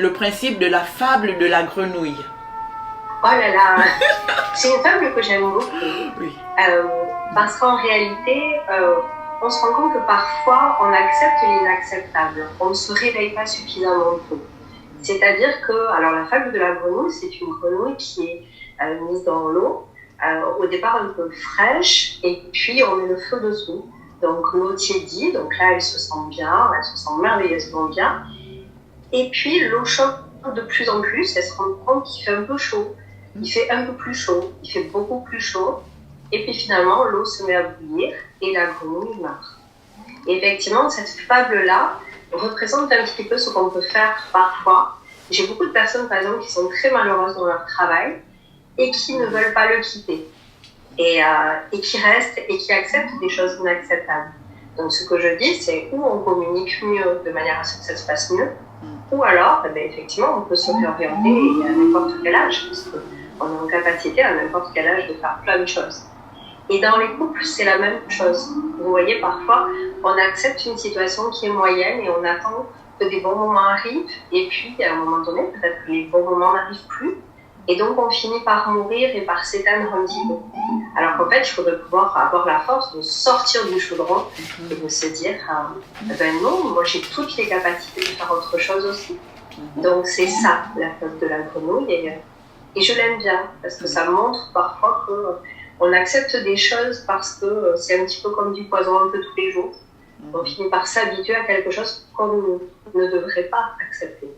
le principe de la fable de la grenouille. Oh là là, c'est une fable que j'aime beaucoup. Oui. Parce qu'en réalité, on se rend compte que parfois, on accepte l'inacceptable. On ne se réveille pas suffisamment tôt. C'est-à-dire que, alors la fable de la grenouille, c'est une grenouille qui est mise dans l'eau, au départ un peu fraîche, et puis on met le feu dessous. Donc l'eau tiédit, donc là elle se sent bien, elle se sent merveilleusement bien. Et puis l'eau chauffe de plus en plus, elle se rend compte qu'il fait un peu chaud. Il fait un peu plus chaud, il fait beaucoup plus chaud. Et puis finalement, l'eau se met à bouillir et la grenouille meurt. Et effectivement, cette fable-là représente un petit peu ce qu'on peut faire parfois. J'ai beaucoup de personnes, par exemple, qui sont très malheureuses dans leur travail et qui ne veulent pas le quitter. Et qui restent et qui acceptent des choses inacceptables. Donc ce que je dis, c'est où on communique mieux de manière à ce que ça se passe mieux, ou alors, effectivement, on peut se réorienter à n'importe quel âge, parce qu'on est en capacité à n'importe quel âge de faire plein de choses. Et dans les couples, c'est la même chose. Vous voyez, parfois, on accepte une situation qui est moyenne et on attend que des bons moments arrivent, et puis à un moment donné, peut-être que les bons moments n'arrivent plus, et donc on finit par mourir et par s'éteindre un petit peu. Alors qu'en fait, il faudrait pouvoir avoir la force de sortir du chaudron et de se dire ben non, moi j'ai toutes les capacités de faire autre chose aussi. Donc c'est ça, la fable de la grenouille, et je l'aime bien, parce que ça montre parfois qu'on accepte des choses parce que c'est un petit peu comme du poison un peu tous les jours. On finit par s'habituer à quelque chose qu'on ne devrait pas accepter.